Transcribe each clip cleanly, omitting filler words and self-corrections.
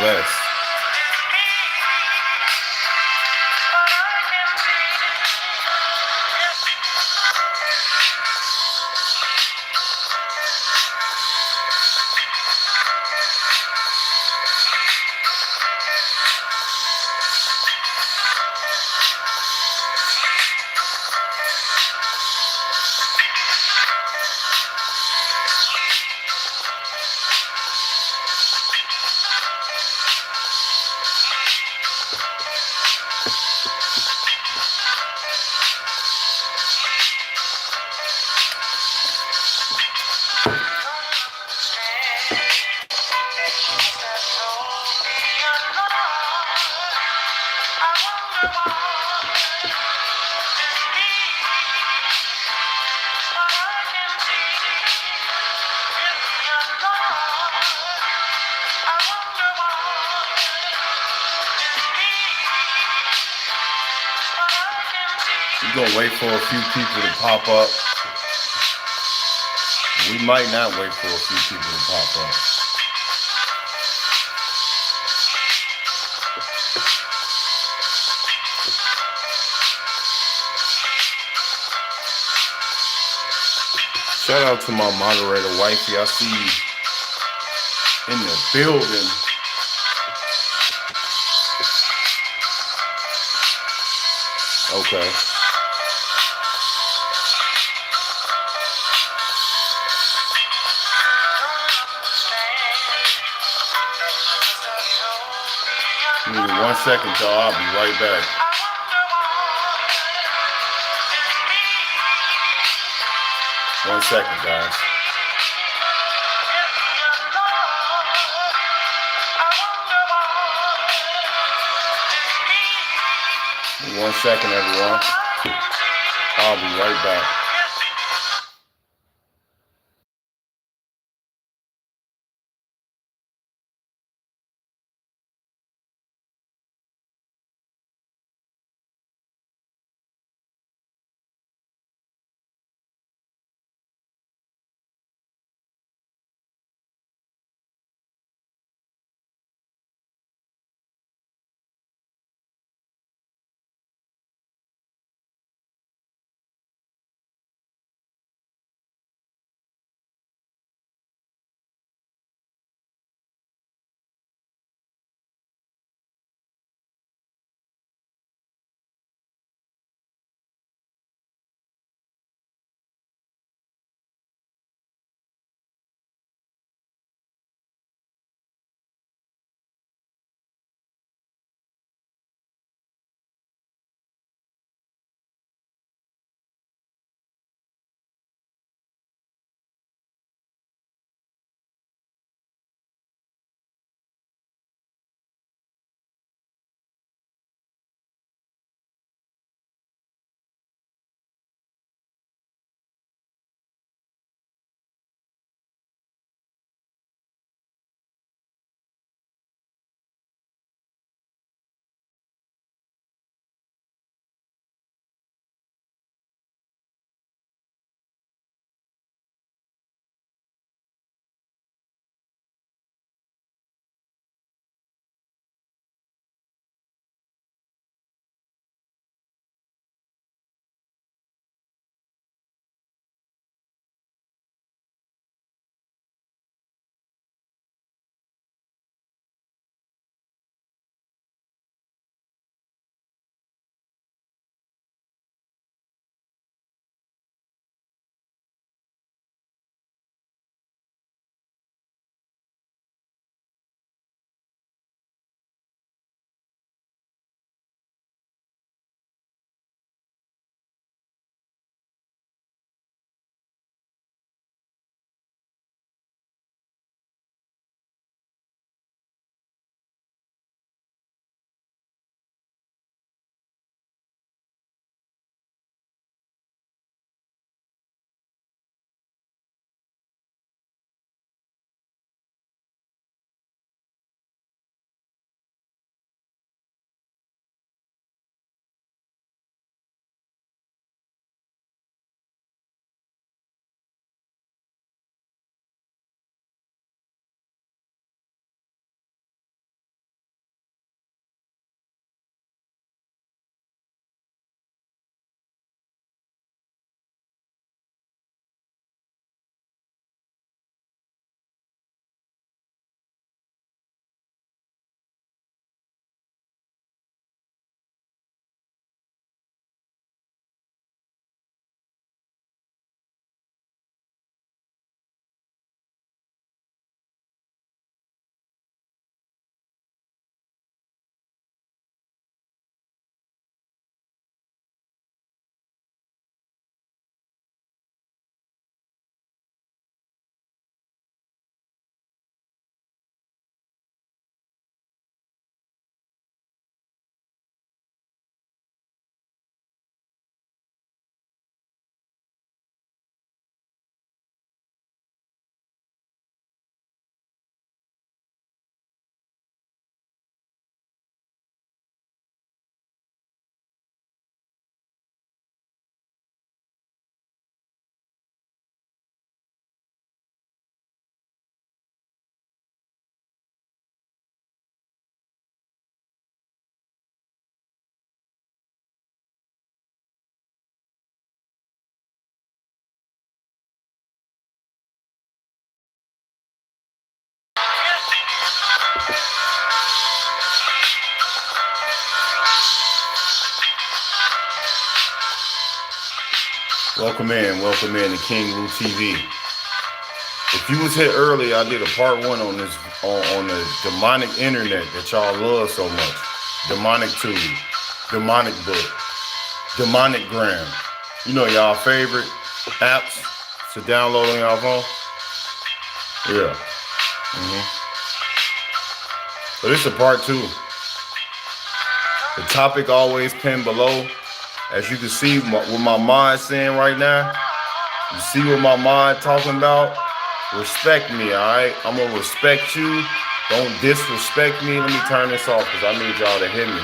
less. We're gonna wait for a few people to pop up. We might not wait for a few people to pop up. Shout out to my moderator wifey. I see you in the building. Okay. Give me 1 second, y'all. I'll be right back. One second, guys. 1 second, everyone. I'll be right back. Welcome in to King Lou TV. If you was here earlier, I did a part one on this on the demonic internet that y'all love so much. Demonic tube, demonic book, demonic gram. You know y'all favorite apps to download on y'all phone? Yeah. So this is a part two. The topic always pinned below. As you can see, what my mind saying right now. You see what my mind talking about? Respect me, all right? I'm going to respect you. Don't disrespect me. Let me turn this off because I need y'all to hear me.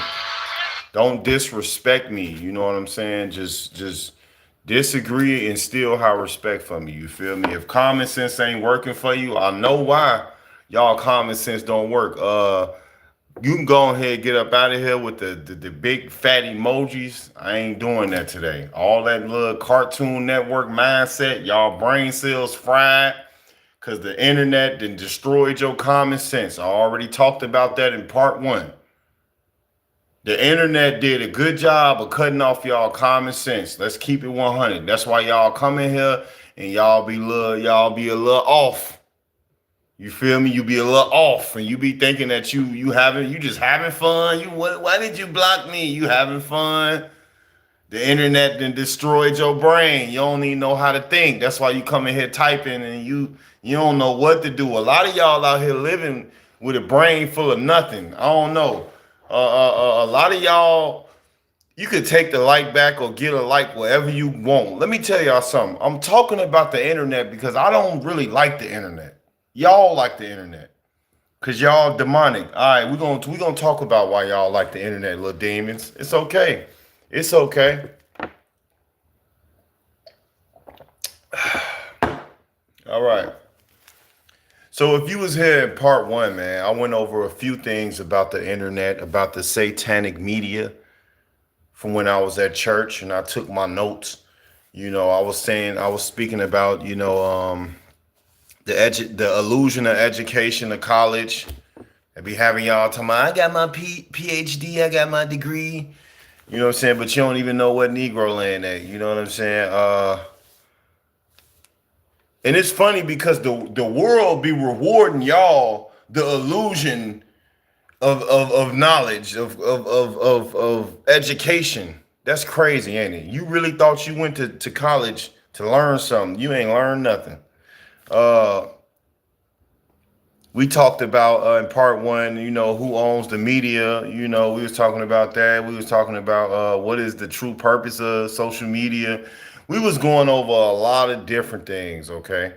Don't disrespect me. You know what I'm saying? Just disagree and still have respect for me. You feel me? If common sense ain't working for you, I know why y'all common sense don't work. You can go ahead and get up out of here with the big fat emojis. I ain't doing that today. All that little Cartoon Network mindset, y'all brain cells fried because the internet then destroyed your common sense. I already talked about that in part one. The internet did a good job of cutting off y'all common sense. Let's keep it 100. That's why y'all come in here and y'all be a little off. You feel me? You be a little off, and you be thinking that you just having fun. Why did you block me? You having fun? The internet then destroyed your brain. You don't even know how to think. That's why you come in here typing and you don't know what to do. A lot of y'all out here living with a brain full of nothing. I don't know. A lot of y'all, you could take the like back or get a like wherever you want. Let me tell y'all something. I'm talking about the internet because I don't really like the internet. Y'all like the internet because y'all demonic. All right, we're gonna talk about why y'all like the internet, little demons. It's okay. It's okay. All right. So if you was here in part one, man, I went over a few things about the internet, about the satanic media from when I was at church, and I took my notes. You know, I was speaking about, the illusion of education of college. I be having y'all talking about, I got my PhD, I got my degree. You know what I'm saying? But you don't even know what Negro land at. You know what I'm saying? And it's funny because the world be rewarding y'all the illusion of knowledge, of education. That's crazy, ain't it? You really thought you went to college to learn something. You ain't learned nothing. We talked about in part one, who owns the media. We was talking about that. We was talking about what is the true purpose of social media. We was going over a lot of different things, okay?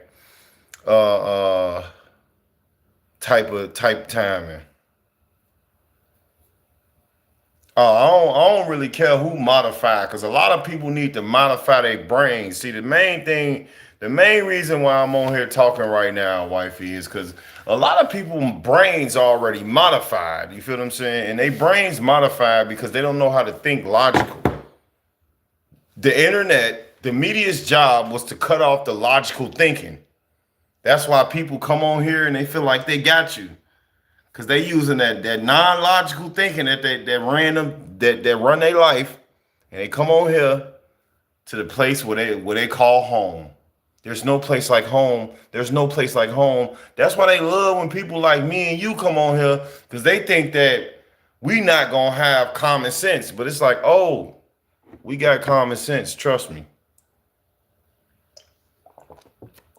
Type timing. I don't really care who modify, because a lot of people need to modify their brains. See, the main reason why I'm on here talking right now, wifey, is because a lot of people's brains already modified. You feel what I'm saying? And they brains modified because they don't know how to think logical. The internet, the media's job was to cut off the logical thinking. That's why people come on here and they feel like they got you. Because they using that non-logical thinking that run their life, and they come on here to the place where they call home. There's no place like home. There's no place like home. That's why they love when people like me and you come on here, because they think that we not gonna have common sense. But it's like, oh, we got common sense. Trust me.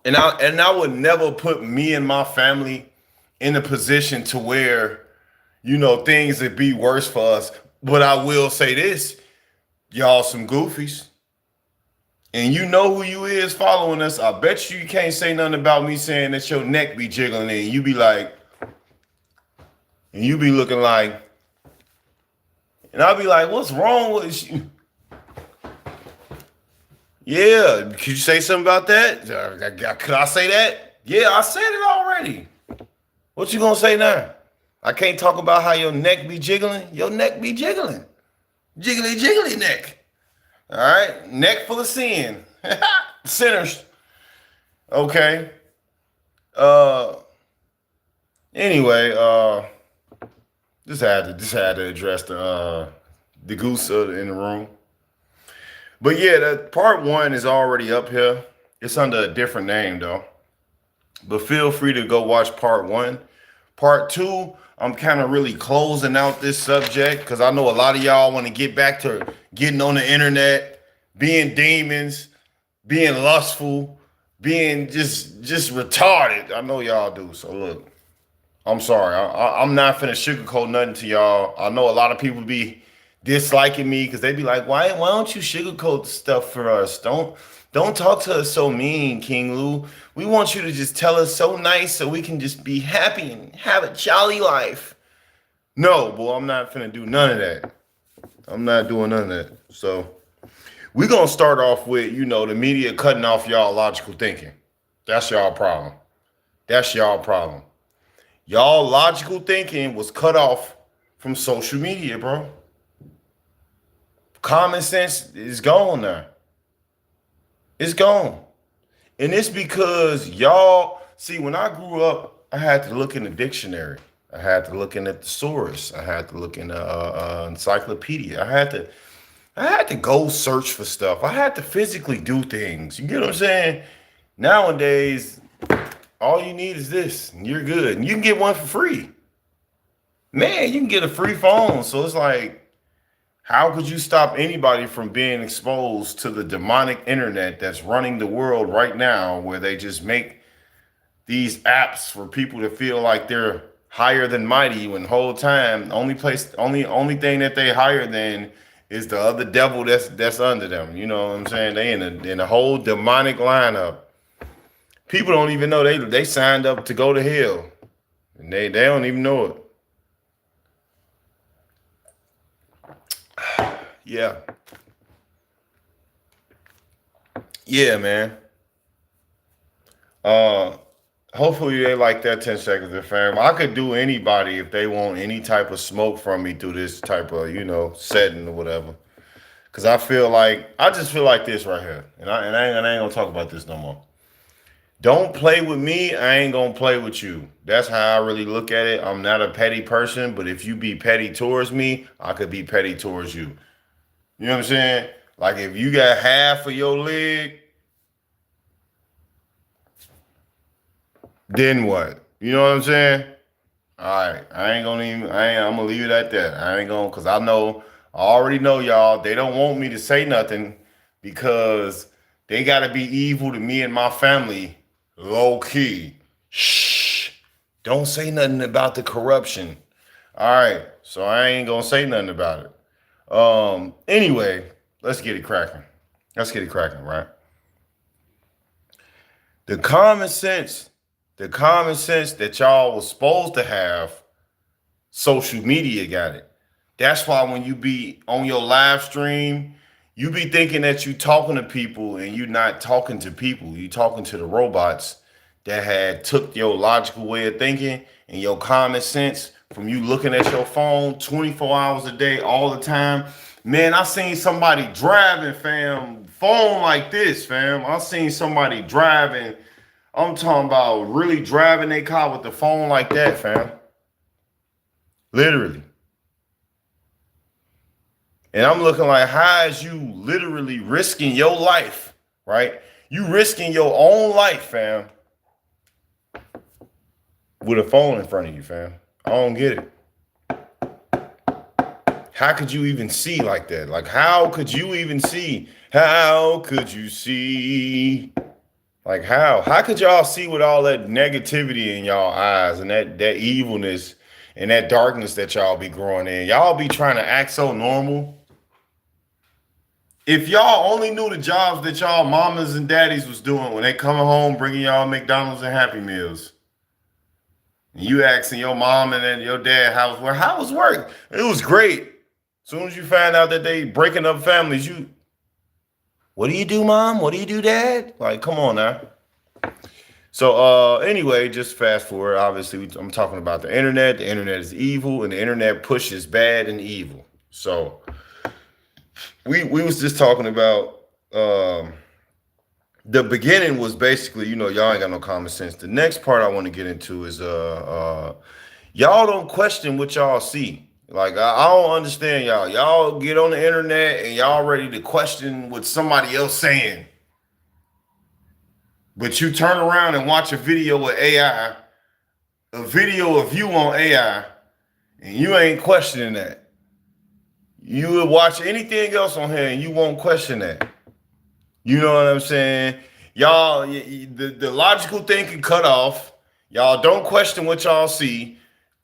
And I would never put me and my family in a position to where, things would be worse for us. But I will say this, y'all some goofies. And you know who you is following us. I bet you can't say nothing about me saying that your neck be jiggling and you be like, and you be looking like, and I'll be like, what's wrong with you? Yeah, could you say something about that? Could I say that? Yeah, I said it already. What you gonna say now? I can't talk about how your neck be jiggling. Your neck be jiggling. Jiggly, jiggly neck. All right? Neck full of sin. Sinners. Okay. Anyway, just had to address the goose in the room. But yeah, that part one is already up here. It's under a different name though. But feel free to go watch part one. Part two, I'm kind of really closing out this subject because I know a lot of y'all want to get back to getting on the internet, being demons, being lustful, being just retarded. I know y'all do. So look, I'm sorry. I'm not finna sugarcoat nothing to y'all. I know a lot of people be disliking me because they be like, why don't you sugarcoat stuff for us? Don't talk to us so mean, King Lou. We want you to just tell us so nice so we can just be happy and have a jolly life. No, boy, I'm not finna do none of that. I'm not doing none of that. So we're gonna start off with, the media cutting off y'all logical thinking. That's y'all problem. That's y'all problem. Y'all logical thinking was cut off from social media, bro. Common sense is gone now. It's gone. And it's because y'all, see, when I grew up, I had to look in the dictionary. I had to look in the thesaurus. I had to look in the encyclopedia. I had to go search for stuff. I had to physically do things. You get what I'm saying? Nowadays, all you need is this, and you're good. And you can get one for free. Man, you can get a free phone. So it's like, how could you stop anybody from being exposed to the demonic internet that's running the world right now, where they just make these apps for people to feel like they're higher than mighty when the whole time only thing that they higher than is the other devil that's under them. You know what I'm saying? They in a whole demonic lineup. People don't even know they signed up to go to hell. And they don't even know it. Yeah. Yeah, man. Hopefully they like that 10 seconds of fame. I could do anybody if they want any type of smoke from me through this type of, setting or whatever. Cause I just feel like this right here. And I ain't gonna talk about this no more. Don't play with me, I ain't gonna play with you. That's how I really look at it. I'm not a petty person, but if you be petty towards me, I could be petty towards you. You know what I'm saying? Like if you got half of your leg, then what? You know what I'm saying? All right, I'm gonna leave it at that. I ain't gonna, cause I already know y'all. They don't want me to say nothing because they gotta be evil to me and my family, low key. Shh, don't say nothing about the corruption. All right, so I ain't gonna say nothing about it. Anyway, let's get it cracking. Right? The common sense that y'all was supposed to have, social media got it. That's why when you be on your live stream, you be thinking that you talking to people and you not talking to people. You talking to the robots that had took your logical way of thinking and your common sense from you looking at your phone 24 hours a day, all the time. Man, I seen somebody driving, fam, phone like this, fam. I seen somebody driving. I'm talking about really driving their car with the phone like that, fam. Literally. And I'm looking like, how is you literally risking your life, right? You risking your own life, fam, with a phone in front of you, fam. I don't get it. How could you even see like that? Like, how could you even see? How could you see? Like, how? How could y'all see with all that negativity in y'all eyes and that evilness and that darkness that y'all be growing in? Y'all be trying to act so normal. If y'all only knew the jobs that y'all mamas and daddies was doing when they coming home bringing y'all McDonald's and Happy Meals. And you asking your mom and then your dad how was work? It was great. As soon as you find out that they breaking up families, what do you do, mom? What do you do, dad? Like, come on now. So anyway, just fast forward. Obviously, I'm talking about the internet. The internet is evil, and the internet pushes bad and evil. So we was just talking about the beginning was basically, y'all ain't got no common sense. The next part I want to get into is y'all don't question what y'all see. Like I don't understand y'all. Y'all get on the internet and y'all ready to question what somebody else saying, but you turn around and watch a video with AI, a video of you on AI, and you ain't questioning that. You would watch anything else on here and you won't question that. You know what I'm saying? Y'all, the logical thinking cut off. Y'all don't question what y'all see.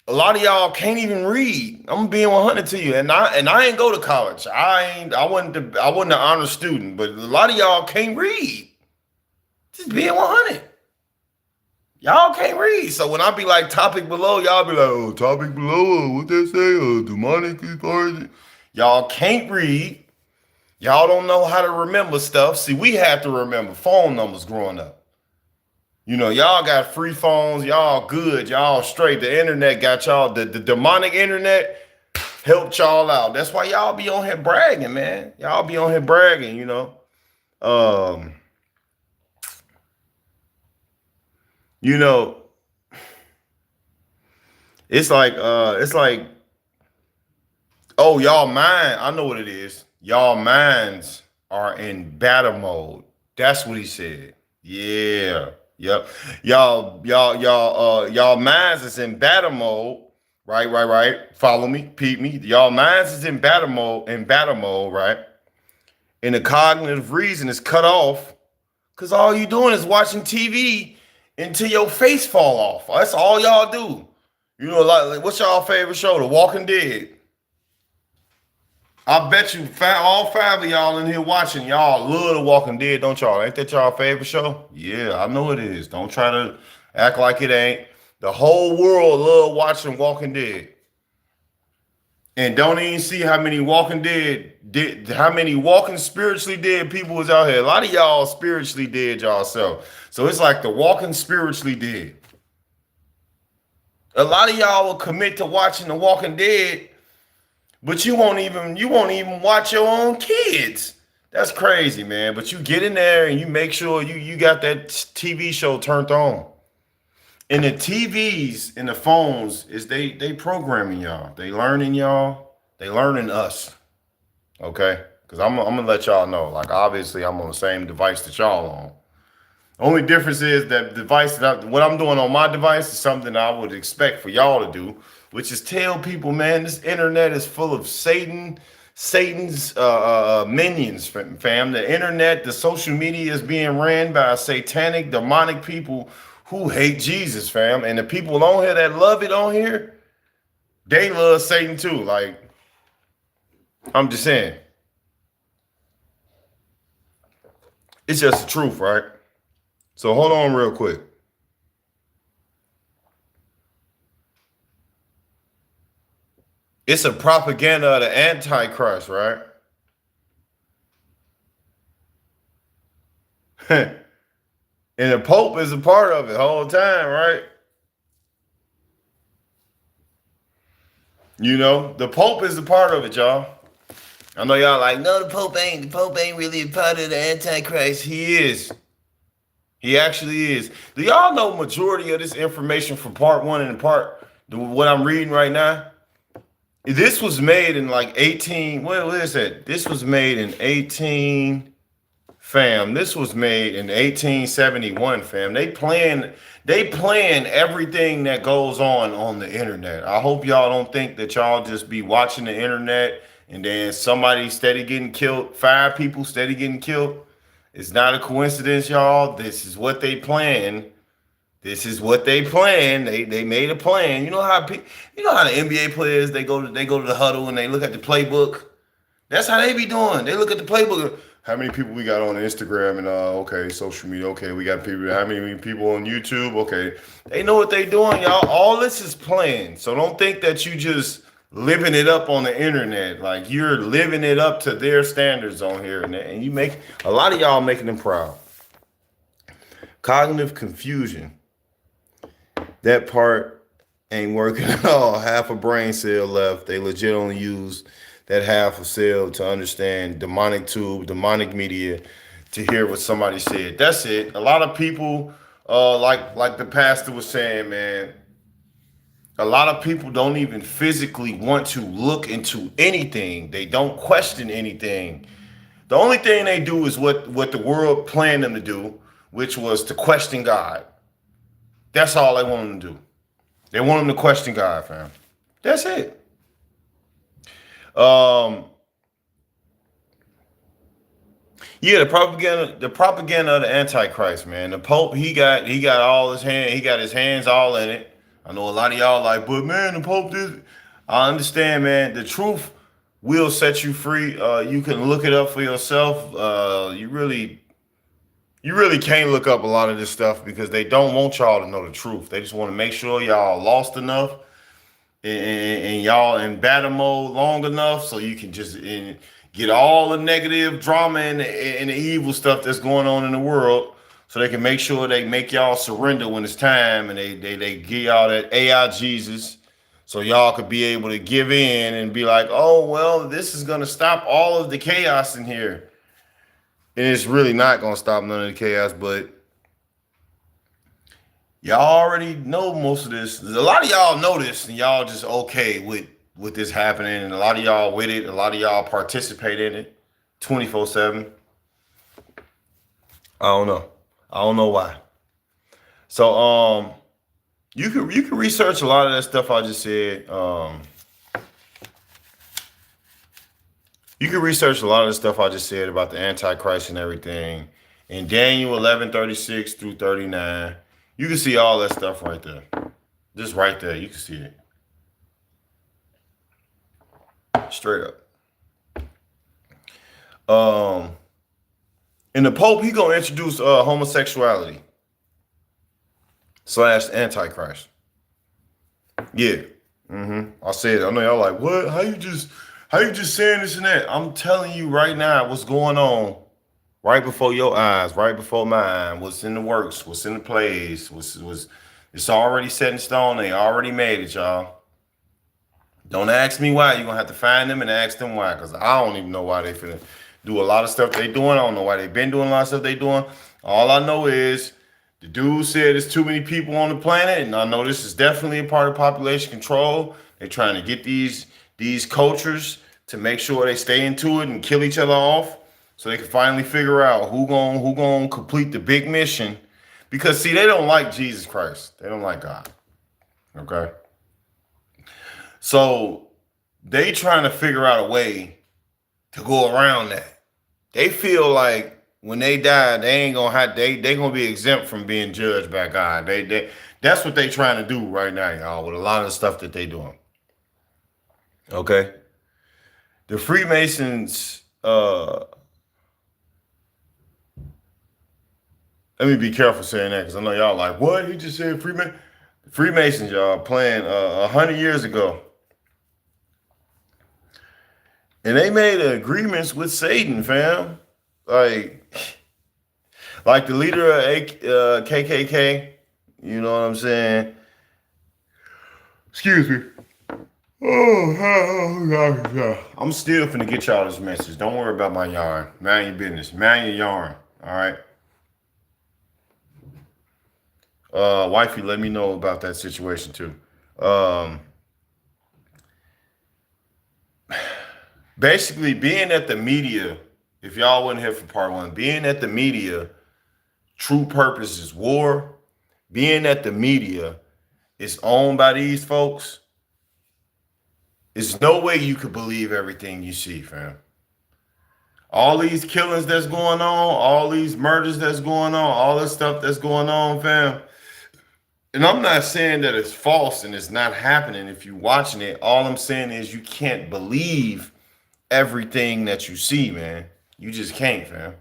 A lot of y'all can't even read. I'm being 100 to you, and I ain't go to college. I wasn't an honor student, but a lot of y'all can't read. Just being 100. Y'all can't read. So when I be like topic below, y'all be like, oh, topic below, what they say, demonic authority. Y'all can't read. Y'all don't know how to remember stuff. See, we had to remember phone numbers growing up. You know, y'all got free phones. Y'all good. Y'all straight. The internet got y'all. The demonic internet helped y'all out. That's why y'all be on here bragging, man. Y'all be on here bragging, you know. You know, it's like, oh, y'all mind. I know what it is. Y'all minds are in battle mode. That's what he said. Yeah. Yep. Y'all minds is in battle mode. Right. Follow me, peep me. Y'all minds is in battle mode, right? And the cognitive reason is cut off because all you doing is watching TV until your face fall off. That's all y'all do. You know, like what's y'all favorite show? The Walking Dead. I bet you all five of y'all in here watching, y'all love The Walking Dead, don't y'all? Ain't that y'all favorite show? Yeah, I know it is. Don't try to act like it ain't. The whole world love watching Walking Dead. And don't even see how many how many walking spiritually dead people was out here. A lot of y'all spiritually dead yourself. So it's like the walking spiritually dead. A lot of y'all will commit to watching The Walking Dead, but you won't even watch your own kids. That's crazy, man. But you get in there and you make sure you got that TV show turned on. And the TVs and the phones is they programming y'all. They learning y'all. They learning us. Okay? Because I'm gonna let y'all know. Like obviously I'm on the same device that y'all on. Only difference is that device what I'm doing on my device is something I would expect for y'all to do, which is tell people, man, this internet is full of Satan's minions, fam. The internet, the social media is being ran by satanic, demonic people who hate Jesus, fam. And the people on here that love it on here, they love Satan too. Like, I'm just saying. It's just the truth, right? So hold on real quick. It's a propaganda of the Antichrist, right? And the Pope is a part of it the whole time, right? You know, the Pope is a part of it, y'all. I know y'all like, no, the Pope ain't really a part of the Antichrist. He is. He actually is. Do y'all know majority of this information from part one and what I'm reading right now? This was made in like 18, what is that? This was made in 18, fam. This was made in 1871, fam. They plan everything that goes on the internet. I hope y'all don't think that y'all just be watching the internet and then somebody steady getting killed, 5 people steady getting killed. It's not a coincidence, y'all. This is what they plan. This is what they plan. They made a plan. You know how the NBA players they go to the huddle and they look at the playbook. That's how they be doing. They look at the playbook. How many people we got on Instagram and okay, social media. Okay, we got people. How many people on YouTube? Okay, they know what they doing, y'all. All this is planned. So don't think that you just living it up on the internet. Like you're living it up to their standards on here, and you make a lot of y'all making them proud. Cognitive confusion. That part ain't working at all. Half a brain cell left. They legit only use that half a cell to understand demonic tube, demonic media, to hear what somebody said. That's it. A lot of people, like the pastor was saying, man, A lot of people don't even physically want to look into anything. They don't question anything. The only thing they do is what the world planned them to do, which was to question God. That's all they want them to do. They want them to question God, fam. That's it. Um, yeah, the propaganda of the Antichrist, man. The Pope, he got all he got his hands all in it. I know a lot of y'all like, but man, the Pope did. I understand, man. The truth will set you free. You can look it up for yourself. You really can't look up a lot of this stuff because they don't want y'all to know the truth. They just want to make sure y'all lost enough and y'all in battle mode long enough so you can just get all the negative drama and the evil stuff that's going on in the world, so they can make sure they make y'all surrender when it's time, and they give y'all that AI Jesus, so y'all could be able to give in and be like, oh well, this is gonna stop all of the chaos in here, and it's really not gonna stop none of the chaos, but y'all already know most of this. A lot of y'all know this, and y'all just okay with this happening, and a lot of y'all with it. A lot of y'all participate in it, 24/7. I don't know. I don't know why. So you can research a lot of that stuff I just said. You can research a lot of the stuff I just said about the Antichrist and everything. In Daniel 11:36 through 39, you can see all that stuff right there. Just right there, you can see it. Straight up. And the Pope, he gonna introduce homosexuality slash Antichrist. Yeah. I said it. I know y'all like, what? How you just saying this and that? I'm telling you right now what's going on right before your eyes, right before mine, what's in the works, what's in the plays, was it's already set in stone. They already made it, y'all. Don't ask me why. You're gonna have to find them and ask them why, because I don't even know why they finna do a lot of stuff they doing. I don't know why they been doing a lot of stuff they doing. All I know is the dude said there's too many people on the planet, and I know this is definitely a part of population control. They're trying to get these cultures to make sure they stay into it and kill each other off, so they can finally figure out who gonna complete the big mission. Because see, they don't like Jesus Christ. They don't like God. Okay. So they trying to figure out a way to go around that. They feel like when they die, they ain't gonna have they gonna be exempt from being judged by God. They that's what they trying to do right now, y'all, with a lot of the stuff that they doing. Okay. The Freemasons, let me be careful saying that because I know y'all like, what? He just said Freemason. Freemasons, y'all, playing 100 years ago. And they made agreements with Satan, fam. Like the leader of KKK, you know what I'm saying? Excuse me. Oh, I'm still finna get y'all this message. Don't worry about my yarn. Mind your business. Mind your yarn. All right. Wifey, let me know about that situation too. Um, Basically, being at the media, if y'all wasn't here for part one, being at the media, true purpose is war. Being at the media is owned by these folks. There's no way you could believe everything you see, fam. All these killings that's going on, all these murders that's going on, all this stuff that's going on, fam. And I'm not saying that it's false and it's not happening if you're watching it. All I'm saying is you can't believe everything that you see, man. You just can't, fam.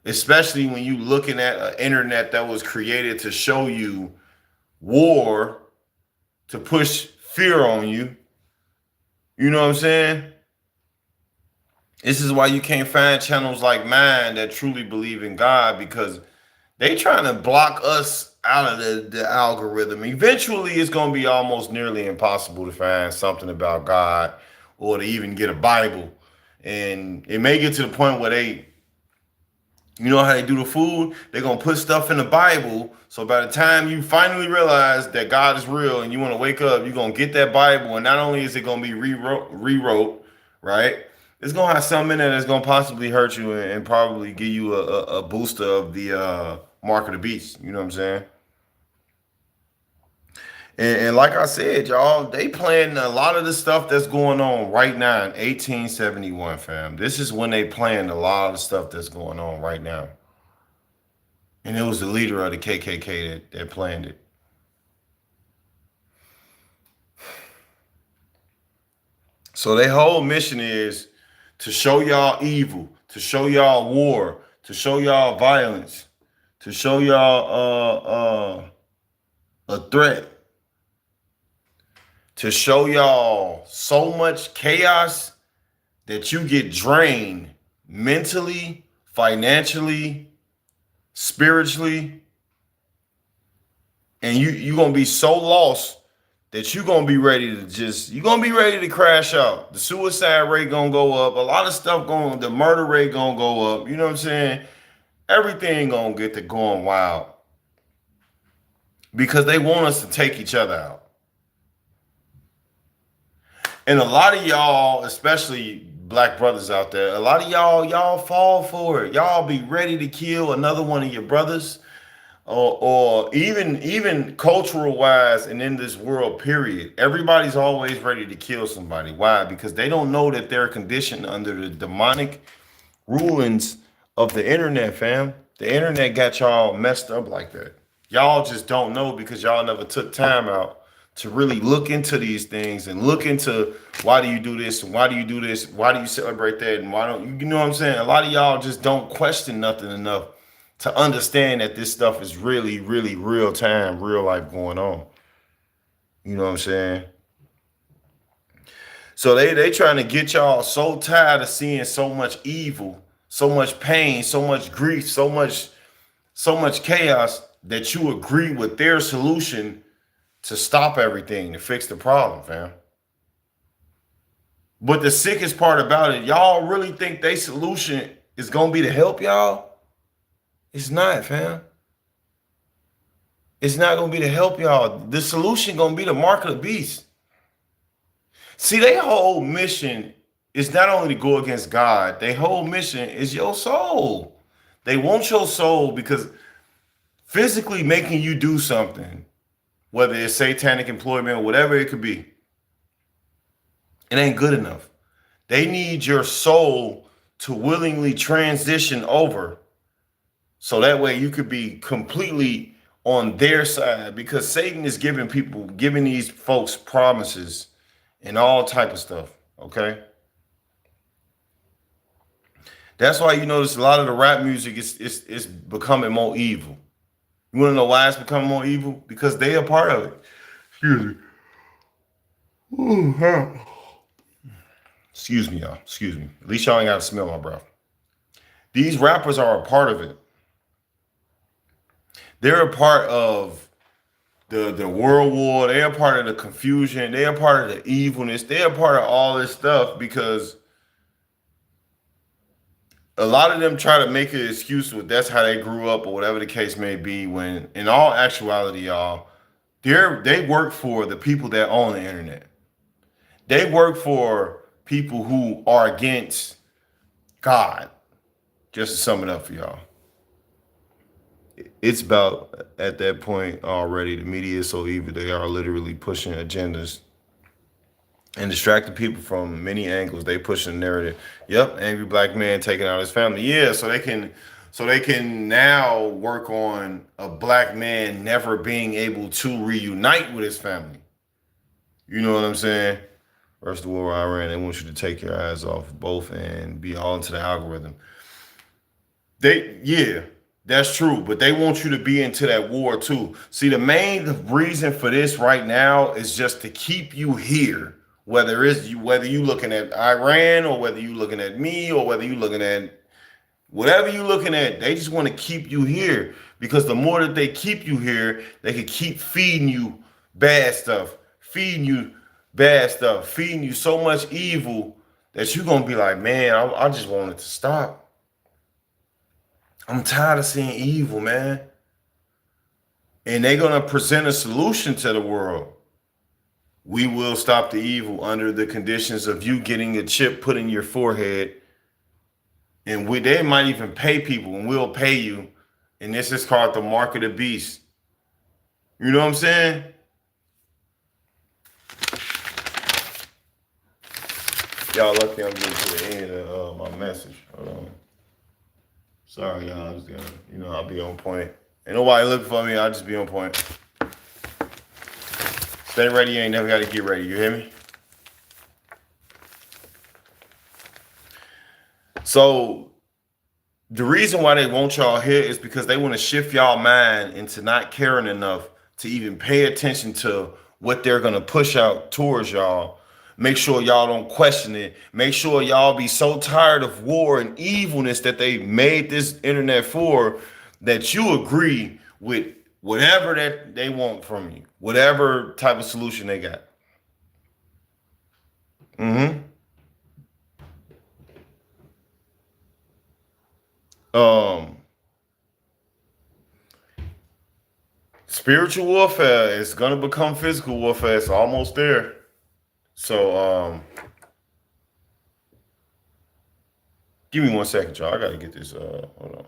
Especially when you looking at an internet that was created to show you war, to push fear on you. You know what I'm saying? This is why you can't find channels like mine that truly believe in God, because they trying to block us out of the algorithm. Eventually, it's going to be almost nearly impossible to find something about God or to even get a Bible. And it may get to the point where You know how they do the food? They're going to put stuff in the Bible. So by the time you finally realize that God is real and you want to wake up, you're going to get that Bible. And not only is it going to be rewrote, right? It's going to have something in there that's going to possibly hurt you and probably give you a booster of the mark of the beast. You know what I'm saying? And like I said, y'all, they playing a lot of the stuff that's going on right now in 1871, fam. This is when they playing a lot of the stuff that's going on right now. And it was the leader of the KKK that planned it. So their whole mission is to show y'all evil, to show y'all war, to show y'all violence, to show y'all a threat, to show y'all so much chaos that you get drained mentally, financially, spiritually, and you're gonna be so lost that you're gonna be ready to crash out. The suicide rate gonna go up, a lot of stuff the murder rate gonna go up, you know what I'm saying? Everything gonna get to going wild. Because they want us to take each other out. And a lot of y'all, especially black brothers out there, a lot of y'all fall for it. Y'all be ready to kill another one of your brothers, or even cultural wise, and in this world, period. Everybody's always ready to kill somebody. Why? Because they don't know that they're conditioned under the demonic rulings of the internet, fam. The internet got y'all messed up like that. Y'all just don't know because y'all never took time out to really look into these things and look into why do you do this and why do you do this? Why do you celebrate that? And why don't you know what I'm saying? A lot of y'all just don't question nothing enough to understand that this stuff is really, really real time, real life going on. You know what I'm saying? So they trying to get y'all so tired of seeing so much evil, so much pain, so much grief, so much chaos that you agree with their solution to stop everything, to fix the problem, fam. But the sickest part about it, y'all really think their solution is gonna be to help y'all? It's not, fam. It's not gonna be to help y'all. The solution gonna be the mark of the beast. See, their whole mission is not only to go against God, their whole mission is your soul. They want your soul because physically making you do something, whether it's satanic employment or whatever it could be, it ain't good enough. They need your soul to willingly transition over so that way you could be completely on their side, because Satan is giving these folks promises and all type of stuff, okay? That's why you notice a lot of the rap music is becoming more evil. You want to know why it's becoming more evil? Because they are part of it. Excuse me. Ooh, excuse me, y'all. Excuse me. At least y'all ain't got to smell my breath. These rappers are a part of it. They're a part of the world war. They're a part of the confusion. They're a part of the evilness. They're a part of all this stuff because a lot of them try to make an excuse with that's how they grew up or whatever the case may be, when in all actuality, y'all, they work for the people that own the internet. They work for people who are against God. Just to sum it up for y'all. It's about at that point already, the media is so evil, they are literally pushing agendas and distracting people from many angles. They pushing the narrative. Yep, angry black man taking out his family. Yeah, so they can now work on a black man never being able to reunite with his family. You know what I'm saying? First the war with Iran, they want you to take your eyes off both and be all into the algorithm. That's true, but they want you to be into that war too. See, the main reason for this right now is just to keep you here. Whether you looking at Iran or whether you looking at me or whether you looking at whatever you looking at, they just want to keep you here, because the more that they keep you here, they can keep feeding you bad stuff, feeding you so much evil that you're gonna be like, man, I just want it to stop. I'm tired of seeing evil, man. And they're going to present a solution to the world. We will stop the evil under the conditions of you getting a chip put in your forehead. And they might even pay people, and we'll pay you. And this is called the mark of the beast. You know what I'm saying? Y'all lucky I'm getting to the end of my message. Hold on. Sorry, y'all. I just gotta, I'll be on point. Ain't nobody looking for me. I'll just be on point. Stay ready. You ain't never got to get ready. You hear me? So the reason why they want y'all here is because they want to shift y'all mind into not caring enough to even pay attention to what they're going to push out towards y'all. Make sure y'all don't question it. Make sure y'all be so tired of war and evilness that they made this internet for that you agree with whatever that they want from you, whatever type of solution they got. Um, Spiritual warfare is gonna become physical warfare. It's almost there. So, give me 1 second, y'all. I gotta get this. Hold on.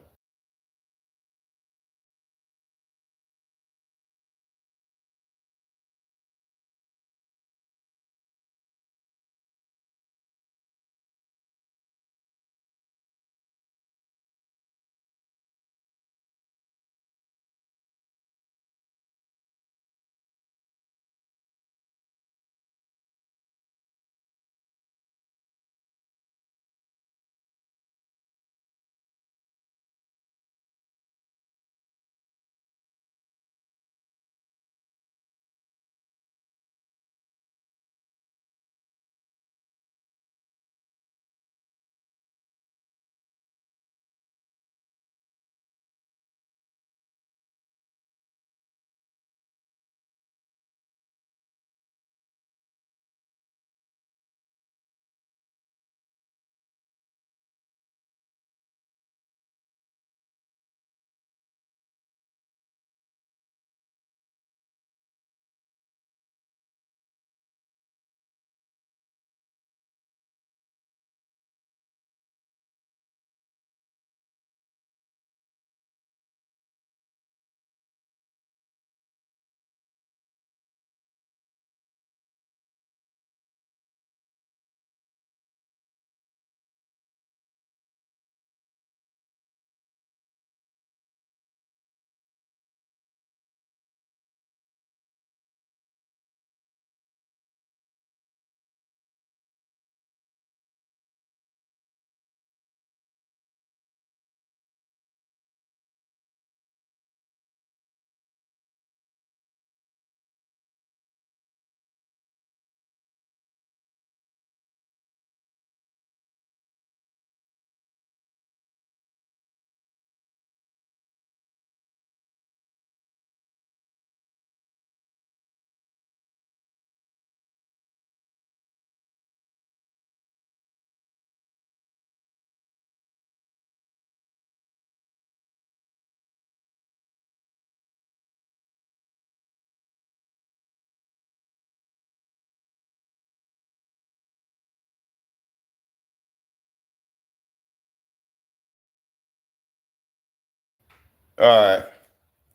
All right.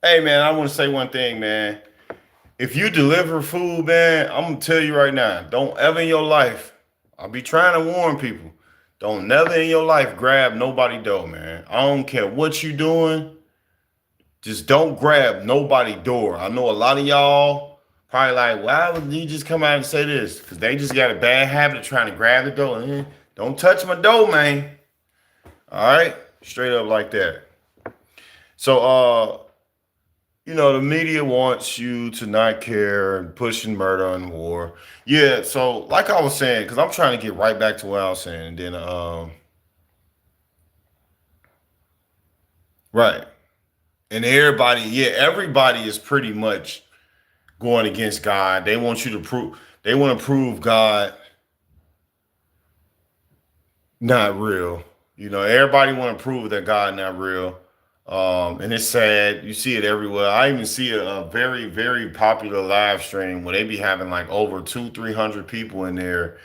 Hey, man, I want to say one thing, man. If you deliver food, man, I'm gonna tell you right now, don't ever in your life. I'll be trying to warn people. Don't never in your life grab nobody door, man. I don't care what you doing. Just don't grab nobody door. I know a lot of y'all probably like, why would you just come out and say this? Because they just got a bad habit of trying to grab the door. Don't touch my door, man. All right, straight up like that. So, the media wants you to not care and pushing murder and war. Yeah, so like I was saying, because I'm trying to get right back to what I was saying, and then right. And everybody is pretty much going against God. They want you to prove they want to prove God not real. Everybody want to prove that God not real. And it's sad. You see it everywhere. I even see a very, very popular live stream where they be having like over 300 people in there,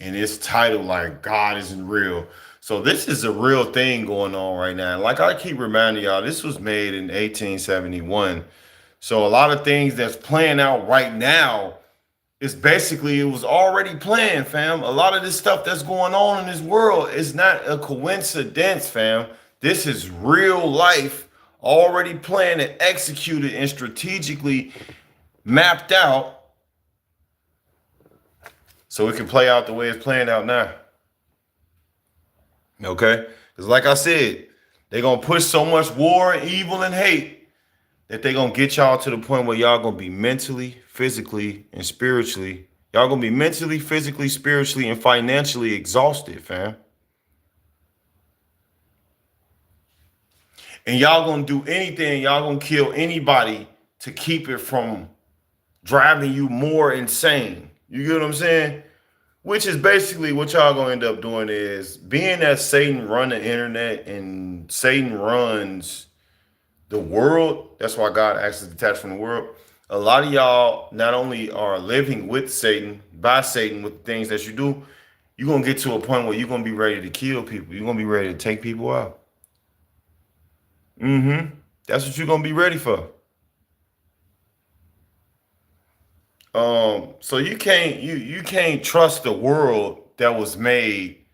and it's titled like God isn't real. So this is a real thing going on right now. Like I keep reminding y'all, this was made in 1871. So a lot of things that's playing out right now is basically it was already planned, fam. A lot of this stuff that's going on in this world is not a coincidence, fam. This is real life already planned and executed and strategically mapped out so it can play out the way it's playing out now. Okay? Because like I said, they're going to push so much war and evil and hate that they're going to get y'all to the point where y'all going to be mentally, physically, and spiritually. Y'all going to be mentally, physically, spiritually, and financially exhausted, fam. And y'all going to do anything. Y'all going to kill anybody to keep it from driving you more insane. You get what I'm saying? Which is basically what y'all gonna end up doing is being that Satan run the internet and Satan runs the world. That's why God acts as detached from the world. A lot of y'all not only are living with Satan, by Satan, with the things that you do, you're gonna get to a point where you're gonna be ready to kill people. You're gonna be ready to take people out. That's what you're gonna be ready for. So you can't trust the world that was made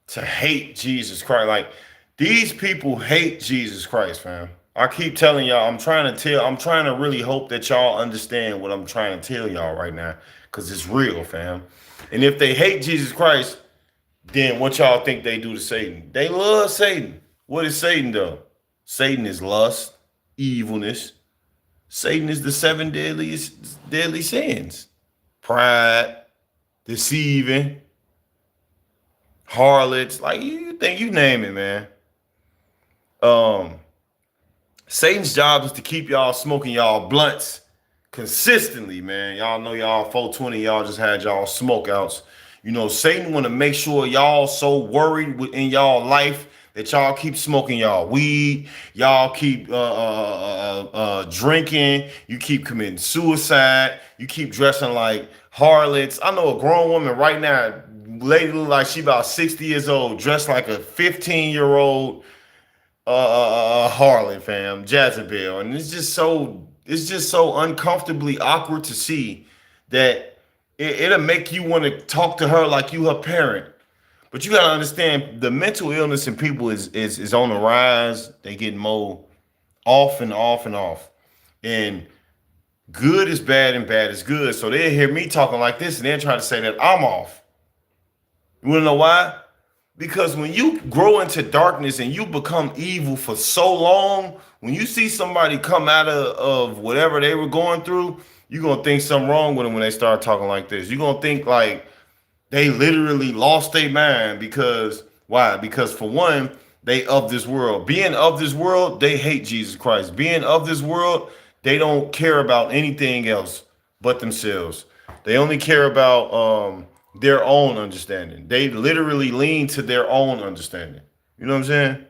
to hate Jesus Christ. Like these people hate Jesus Christ, fam. I keep telling y'all, I'm trying to really hope that y'all understand what I'm trying to tell y'all right now, because it's real, fam. And if they hate Jesus Christ, then what y'all think they do to Satan? They love Satan. What is Satan though? Satan is lust, evilness. Satan is the seven deadly sins: pride, deceiving, harlots. Like you think, you name it, man. Um, Satan's job is to keep y'all smoking y'all blunts consistently, man. Y'all know y'all 420, y'all just had y'all smoke outs. You know, Satan want to make sure y'all so worried in y'all life that y'all keep smoking y'all weed, y'all keep drinking, you keep committing suicide, you keep dressing like harlots. I know a grown woman right now, lady look like she about 60 years old, dressed like a 15-year-old harlot, fam, Jezebel. And it's just so uncomfortably awkward to see that it'll make you want to talk to her like you her parent. But you gotta understand the mental illness in people is on the rise. They get more off and off and off. And good is bad and bad is good. So they'll hear me talking like this and they're trying to say that I'm off. You wanna know why? Because when you grow into darkness and you become evil for so long, when you see somebody come out of whatever they were going through, you're gonna think something wrong with them when they start talking like this. You're gonna think like they literally lost their mind. Because why? Because for one, they of this world. Being of this world, they hate Jesus Christ. Being of this world, they don't care about anything else but themselves. They only care about their own understanding. They literally lean to their own understanding. You know what I'm saying?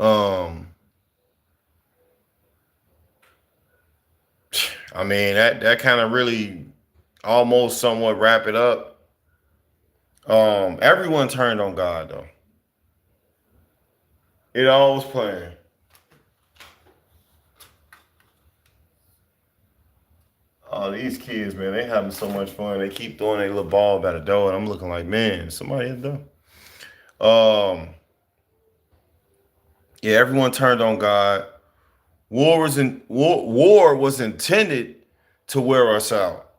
Um, I mean that kind of really almost somewhat wrap it up. Everyone turned on God though. It all was playing. Oh, these kids, man, they having so much fun. They keep throwing their little ball by the door, and I'm looking like, man, somebody at the door. Yeah, everyone turned on God. War was intended to wear us out.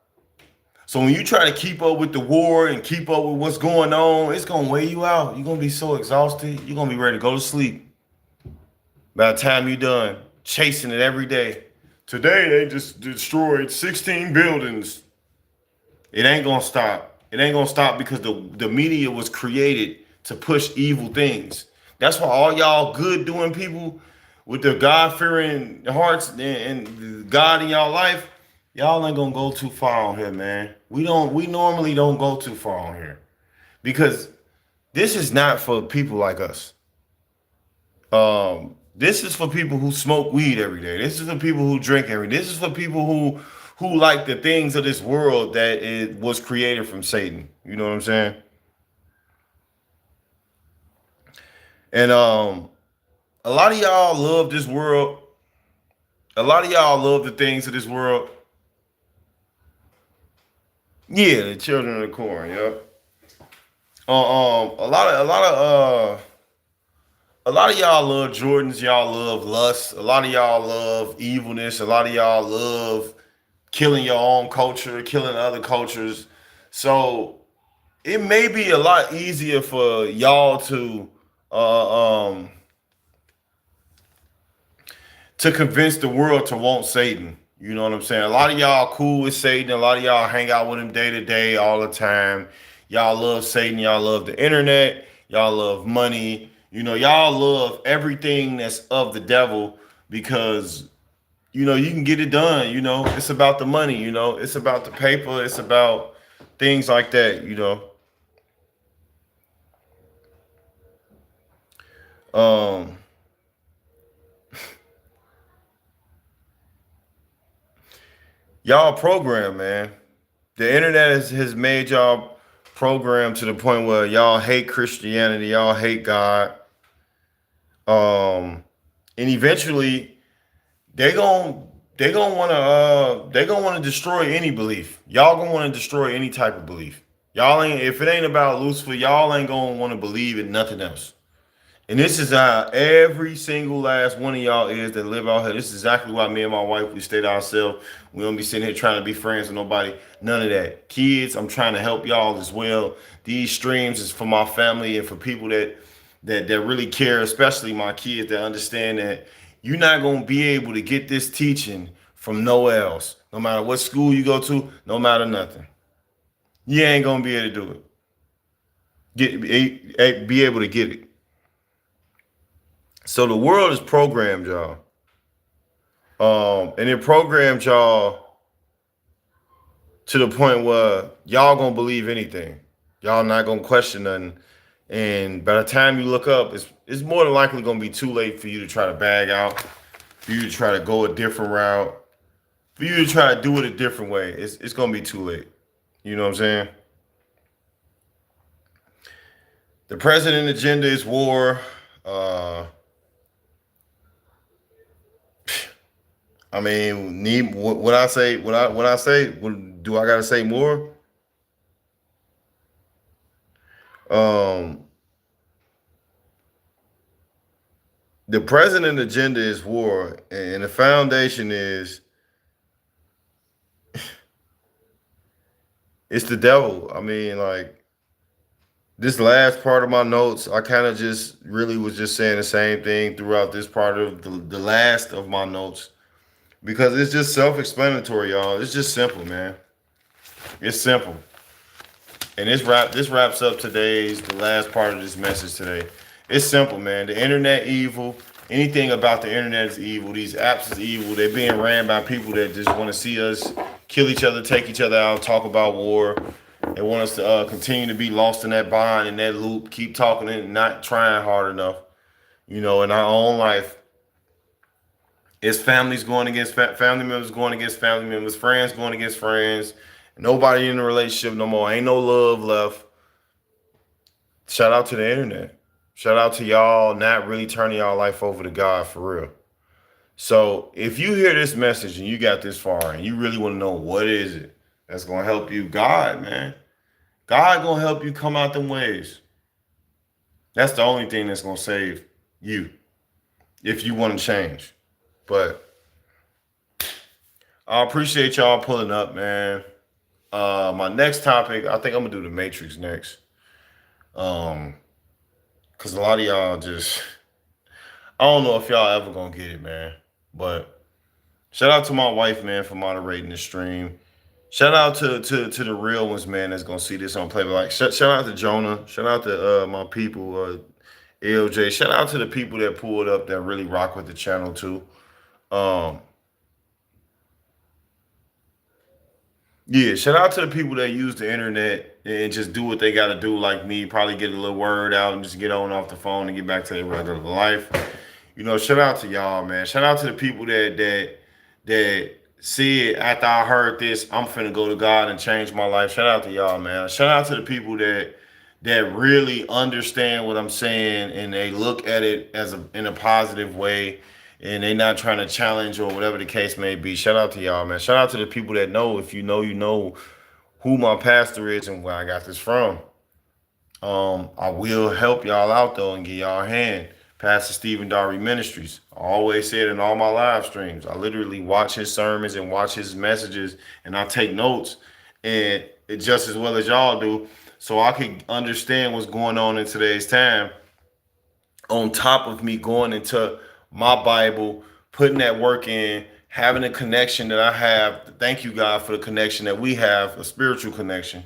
So when you try to keep up with the war and keep up with what's going on, it's gonna wear you out. You're gonna be so exhausted. You're gonna be ready to go to sleep by the time you're done chasing it every day. Today they just destroyed 16 buildings. It ain't gonna stop. It ain't gonna stop because the media was created to push evil things. That's why all y'all good doing people with their God fearing hearts and God in y'all life, y'all ain't gonna go too far on here, man. We normally don't go too far on here because this is not for people like us. This is for people who smoke weed every day. This is for people who drink every day. This is for people who like the things of this world that it was created from Satan. You know what I'm saying? And a lot of y'all love this world. A lot of y'all love the things of this world. Yeah, the children of the corn. Yep. A lot of y'all love Jordans. Y'all love lust. A lot of y'all love evilness. A lot of y'all love killing your own culture, killing other cultures. So it may be a lot easier for y'all to convince the world to want Satan. You know what I'm saying? A lot of y'all cool with Satan. A lot of y'all hang out with him day to day, all the time. Y'all love Satan. Y'all love the internet. Y'all love money. You know, y'all love everything that's of the devil because you can get it done. It's about the money. It's about the paper. It's about things like that. Um, y'all program, man. The internet has made y'all program to the point where y'all hate Christianity, y'all hate God. And eventually they gon' they gonna want to destroy any belief. Y'all gonna want to destroy any type of belief. Y'all ain't if it ain't about Lucifer, y'all ain't gonna want to believe in nothing else. And this is how every single last one of y'all is that live out here. This is exactly why me and my wife, we stay to ourselves. We don't be sitting here trying to be friends with nobody. None of that. Kids, I'm trying to help y'all as well. These streams is for my family and for people that really care, especially my kids that understand that you're not gonna be able to get this teaching from nowhere else. No matter what school you go to, no matter nothing. You ain't gonna be able to do it. Be able to get it. So the world is programmed, y'all. And it programmed y'all to the point where y'all gonna believe anything. Y'all not gonna question nothing. And by the time you look up, it's more than likely gonna be too late for you to try to bag out, for you to try to go a different route, for you to try to do it a different way. It's gonna be too late. You know what I'm saying? The president agenda is war. Uh, I mean, need what I say? What I say? Do I gotta say more? Um, the president agenda is war, and the foundation is it's the devil. I mean, like this last part of my notes, I kind of just really was just saying the same thing throughout this part of the last of my notes because it's just self-explanatory, y'all. It's just simple, man. It's simple. And this wraps up today's the last part of this message today. It's simple, man. The internet evil. Anything about the internet is evil. These apps is evil. They're being ran by people that just want to see us kill each other, take each other out, talk about war. They want us to continue to be lost in that bind, in that loop, keep talking and not trying hard enough. In our own life, it's families going against family members, going against family members, friends going against friends. Nobody in a relationship no more. Ain't no love left. Shout out to the internet. Shout out to y'all not really turning y'all life over to God for real. So if you hear this message and you got this far and you really want to know what is it that's gonna help you, God, man. God gonna help you come out them ways. That's the only thing that's gonna save you if you want to change. But I appreciate y'all pulling up, man. My next topic, I think I'm gonna do the Matrix next. Cause a lot of y'all just I don't know if y'all ever gonna get it, man. But shout out to my wife, man, for moderating the stream. Shout out to the real ones, man, that's gonna see this on playback. Like shout out to Jonah. Shout out to my people, LJ. Shout out to the people that pulled up that really rock with the channel too. Um, Yeah, shout out to the people that use the internet and just do what they got to do, like me. Probably get a little word out and just get on off the phone and get back to their regular life. Shout out to y'all, man. Shout out to the people that said after I heard this, I'm finna go to God and change my life. Shout out to y'all, man. Shout out to the people that really understand what I'm saying and they look at it as in a positive way and they not trying to challenge or whatever the case may be. Shout out to y'all, man. Shout out to the people that know. If you know, you know who my pastor is and where I got this from. I will help y'all out though and give y'all a hand. Pastor Stephen Darby Ministries. I always say it in all my live streams. I literally watch his sermons and watch his messages and I take notes and it just as well as y'all do so I can understand what's going on in today's time on top of me going into my Bible, putting that work in, having a connection that I have. Thank you, God, for the connection that we have, a spiritual connection.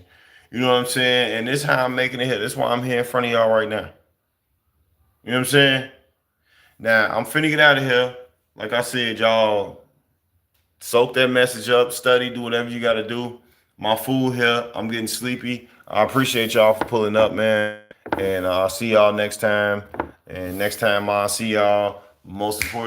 You know what I'm saying? And this is how I'm making it here. This is why I'm here in front of y'all right now. You know what I'm saying? Now, I'm finna get out of here. Like I said, y'all soak that message up, study, do whatever you got to do. My food here. I'm getting sleepy. I appreciate y'all for pulling up, man. And I'll see y'all next time. And next time I'll see y'all, most importantly,